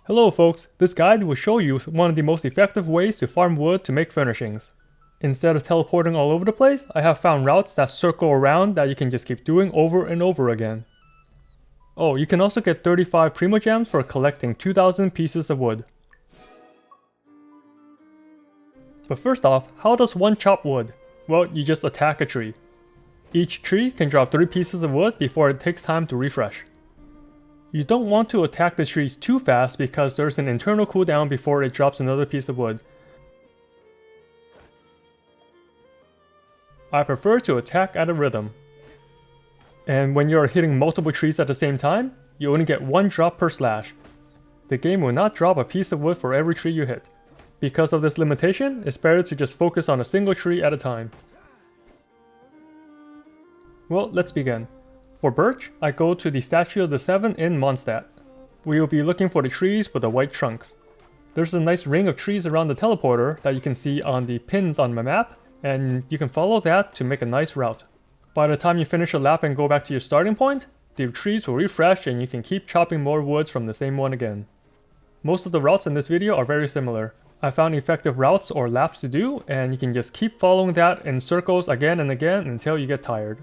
Hello folks, this guide will show you one of the most effective ways to farm wood to make furnishings. Instead of teleporting all over the place, I have found routes that circle around that you can just keep doing over and over again. Oh, you can also get 35 Primogems for collecting 2,000 pieces of wood. But first off, how does one chop wood? Well, you just attack a tree. Each tree can drop 3 pieces of wood before it takes time to refresh. You don't want to attack the trees too fast because there's an internal cooldown before it drops another piece of wood. I prefer to attack at a rhythm. And when you are hitting multiple trees at the same time, you only get 1 drop per slash. The game will not drop a piece of wood for every tree you hit. Because of this limitation, it's better to just focus on a single tree at a time. Well, let's begin. For birch, I go to the Statue of the Seven in Mondstadt. We will be looking for the trees with the white trunks. There's a nice ring of trees around the teleporter that you can see on the pins on my map, and you can follow that to make a nice route. By the time you finish a lap and go back to your starting point, the trees will refresh and you can keep chopping more woods from the same one again. Most of the routes in this video are very similar. I found effective routes or laps to do, and you can just keep following that in circles again and again until you get tired.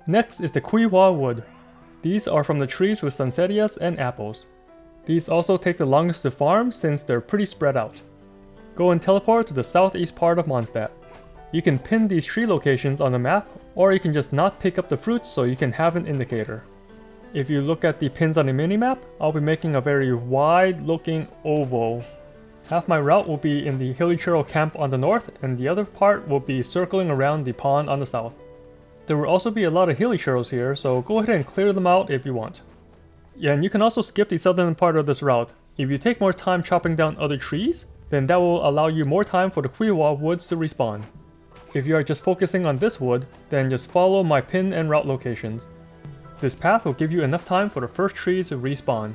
Next is the Cuihua Wood. These are from the trees with sunsettias and apples. These also take the longest to farm since they're pretty spread out. Go and teleport to the southeast part of Mondstadt. You can pin these tree locations on the map, or you can just not pick up the fruits so you can have an indicator. If you look at the pins on the minimap, I'll be making a very wide looking oval. Half my route will be in the Hilly Churro camp on the north, and the other part will be circling around the pond on the south. There will also be a lot of hilly churros here, so go ahead and clear them out if you want. Yeah, and you can also skip the southern part of this route. If you take more time chopping down other trees, then that will allow you more time for the Cuihua woods to respawn. If you are just focusing on this wood, then just follow my pin and route locations. This path will give you enough time for the first tree to respawn.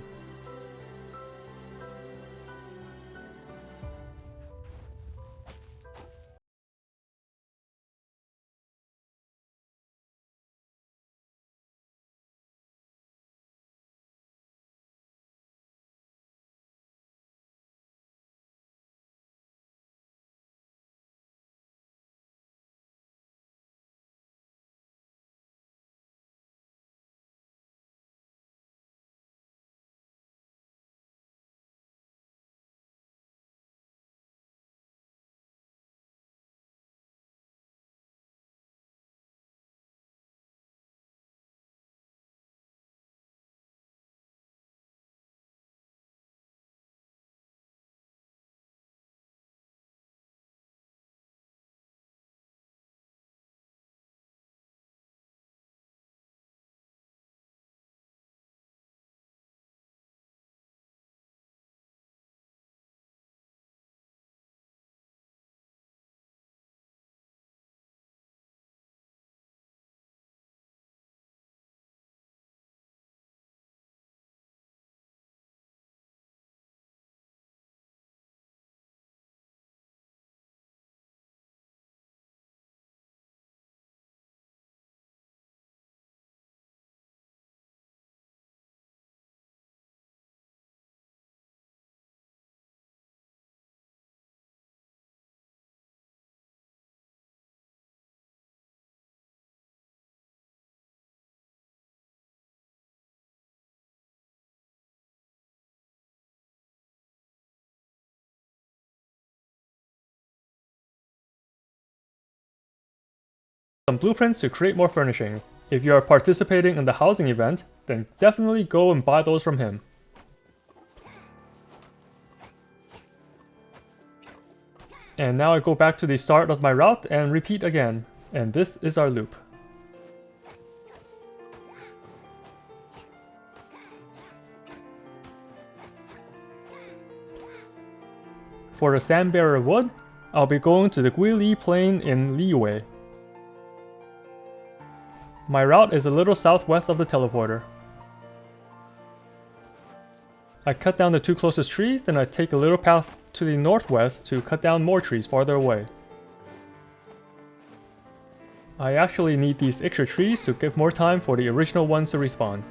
some blueprints to create more furnishings. If you are participating in the housing event, then definitely go and buy those from him. And now I go back to the start of my route and repeat again. And this is our loop. For the Sandbearer Wood, I'll be going to the Guili Plain in Liyue. My route is a little southwest of the teleporter. I cut down the 2 closest trees, then I take a little path to the northwest to cut down more trees farther away. I actually need these extra trees to give more time for the original ones to respawn.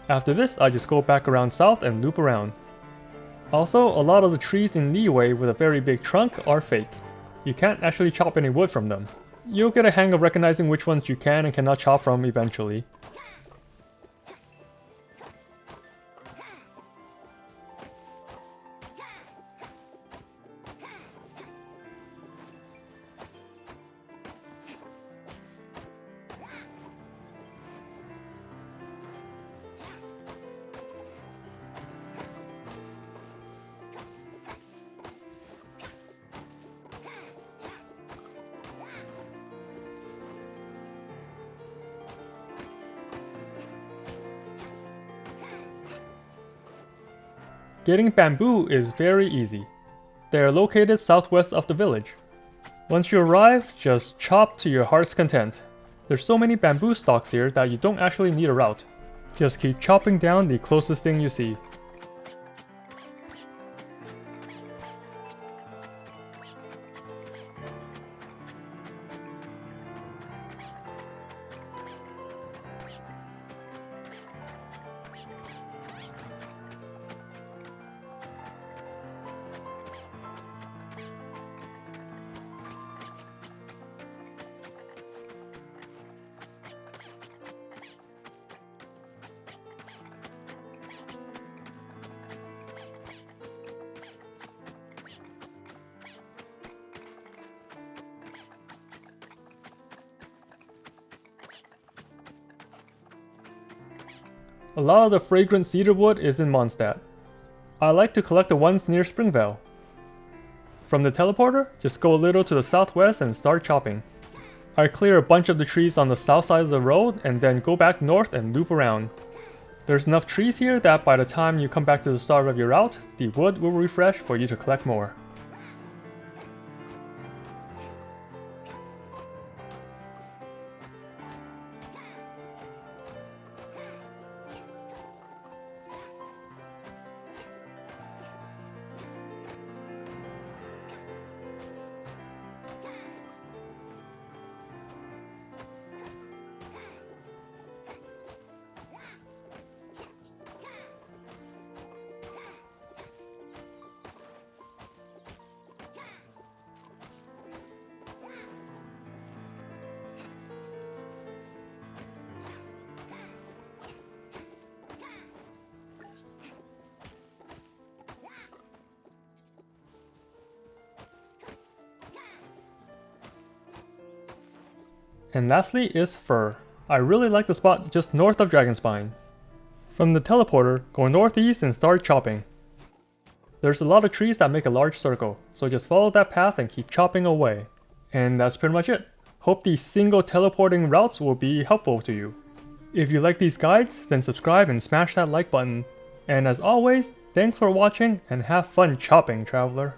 After this, I just go back around south and loop around. Also, a lot of the trees in Liyue with a very big trunk are fake. You can't actually chop any wood from them. You'll get a hang of recognizing which ones you can and cannot chop from eventually. Getting bamboo is very easy. They are located southwest of the village. Once you arrive, just chop to your heart's content. There's so many bamboo stalks here that you don't actually need a route. Just keep chopping down the closest thing you see. A lot of the fragrant cedar wood is in Mondstadt. I like to collect the ones near Springvale. From the teleporter, just go a little to the southwest and start chopping. I clear a bunch of the trees on the south side of the road and then go back north and loop around. There's enough trees here that by the time you come back to the start of your route, the wood will refresh for you to collect more. And lastly is Fir. I really like the spot just north of Dragonspine. From the teleporter, go northeast and start chopping. There's a lot of trees that make a large circle, so just follow that path and keep chopping away. And that's pretty much it. Hope these single teleporting routes will be helpful to you. If you like these guides, then subscribe and smash that like button. And as always, thanks for watching and have fun chopping, traveler.